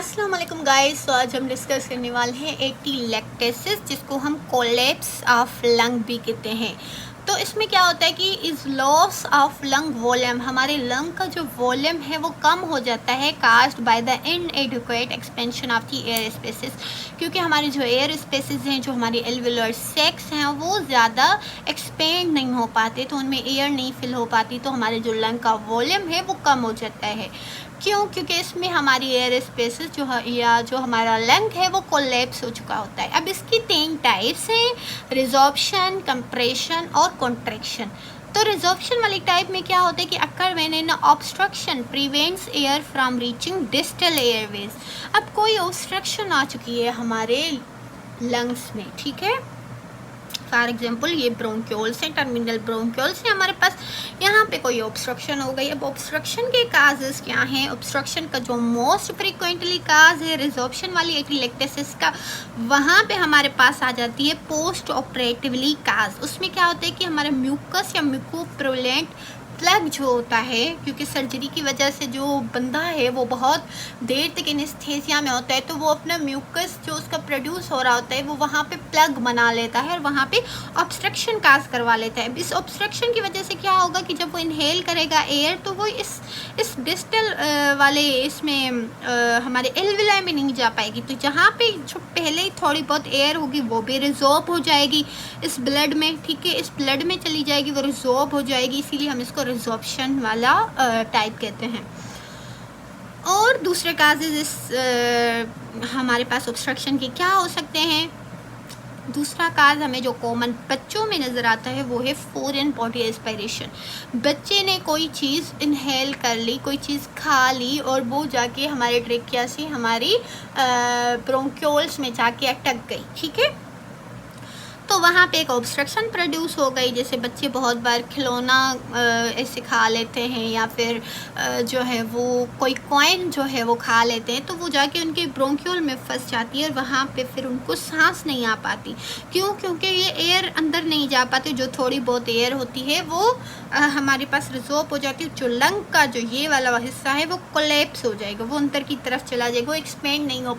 अस्सलाम वालेकुम गाइस। तो आज हम डिस्कस करने वाले हैं एटीलेक्टेसिस, जिसको हम कोलैप्स ऑफ लंग भी कहते हैं। तो इसमें क्या होता है कि इस लॉस ऑफ लंग वॉल्यूम, हमारे लंग का जो वॉल्यूम है वो कम हो जाता है, caused by the इनएडिक्वेट expansion of the air spaces. क्योंकि हमारे जो एयर स्पेसेस हैं, जो हमारी एल्वियोलर सैक्स हैं, वो ज़्यादा एक्सपेंड नहीं हो पाते, तो उनमें एयर नहीं फिल हो पाती, तो हमारे जो लंग का वॉल्यूम है वो कम हो जाता है। क्यों? क्योंकि इसमें हमारी एयर स्पेसेस जो हमारा लंग है वो कोलैप्स हो चुका होता है। अब इसकी 3 टाइप्स हैं, रिजॉर्प्शन, कंप्रेशन और कॉन्ट्रैक्शन। तो रिजॉर्प्शन वाली टाइप में क्या होता है कि occur when an obstruction prevents air from reaching distal Airways. अब कोई ऑब्स्ट्रक्शन आ चुकी है हमारे लंग्स में, ठीक है। फॉर एग्जाम्पल ये ब्रोंक्योल्स हैं, टर्मिनल ब्रोंक्योल्स हैं हमारे पास, यहाँ पे कोई ऑब्स्ट्रक्शन हो गई। अब ऑब्स्ट्रक्शन के काजेस क्या हैं? ऑब्स्ट्रक्शन का जो मोस्ट फ्रीक्वेंटली काज है रिजॉर्प्शन वाली एटीलेक्टेसिस का, वहाँ पे हमारे पास आ जाती है पोस्ट ऑपरेटिवली काज। उसमें क्या होता है कि हमारा म्यूकस या म्यूकोप्रोलेंट प्लग जो होता है, क्योंकि सर्जरी की वजह से जो बंदा है वो बहुत देर तक एनेस्थीसिया में होता है, तो वो अपना म्यूकस जो उसका प्रोड्यूस हो रहा होता है वो वहाँ पे प्लग बना लेता है और वहाँ पे ऑब्स्ट्रक्शन काज करवा लेता है। इस ऑब्स्ट्रक्शन की वजह से क्या होगा कि जब वो इनहेल करेगा एयर, तो वो इस डिस्टल वाले इसमें हमारे एल्विलाई में नहीं जा पाएगी। तो जहाँ पे जो पहले ही थोड़ी बहुत एयर होगी वो भी रिजॉर्ब हो जाएगी इस ब्लड में, ठीक है, इस ब्लड में चली जाएगी, वो रिजॉर्ब हो जाएगी, इसीलिए हम इसको रिजॉर्प्शन वाला टाइप कहते हैं। और दूसरे काजेज इस हमारे पास ऑब्स्ट्रक्शन के क्या हो सकते हैं? दूसरा काज हमें जो कॉमन बच्चों में नज़र आता है वो है फॉरेन बॉडी एस्पायरेशन। बच्चे ने कोई चीज़ इनहेल कर ली, कोई चीज़ खा ली, और वो जाके हमारे ट्रेकिया से हमारी ब्रोंक्योल्स में जाके अटक गई, ठीक है। तो वहाँ पे एक ऑब्स्ट्रक्शन प्रोड्यूस हो गई। जैसे बच्चे बहुत बार खिलौना ऐसे खा लेते हैं, या फिर जो है वो कोई कॉइन जो है वो खा लेते हैं, तो वो जाके उनके ब्रोंक्यूल में फंस जाती है और वहाँ पे फिर उनको सांस नहीं आ पाती। क्यों? क्योंकि ये एयर अंदर नहीं जा पाती, जो थोड़ी बहुत एयर होती है वो हमारे पास रिजॉर्ब हो जाती है। जो लंग का जो ये वाला हिस्सा है वो कोलैप्स हो जाएगा, वो अंदर की तरफ चला जाएगा, वो एक्सपेंड नहीं हो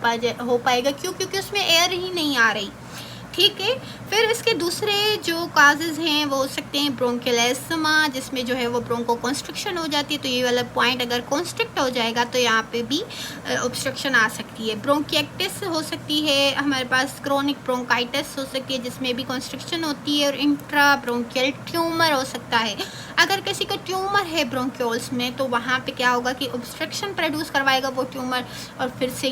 पाएगा। क्यों? क्योंकि उसमें एयर ही नहीं आ रही, ठीक है। फिर इसके दूसरे जो काजेज़ हैं वो हो सकते हैं ब्रोंकियल एस्थमा, जिसमें जो है वो ब्रोंको कॉन्स्ट्रिक्शन हो जाती है। तो ये वाला पॉइंट अगर कॉन्स्ट्रिक्ट हो जाएगा तो यहाँ पे भी ऑब्स्ट्रक्शन आ सकती है। ब्रोंकिएक्टिस हो सकती है हमारे पास, क्रोनिक ब्रोंकाइटिस हो सकती है जिसमें भी कॉन्स्ट्रिक्शन होती है, और इंट्रा ब्रोंकियल ट्यूमर हो सकता है। अगर किसी को ट्यूमर है ब्रोंक्योल्स में, तो वहाँ पे क्या होगा कि ऑब्स्ट्रक्शन प्रोड्यूस करवाएगा वो ट्यूमर, और फिर से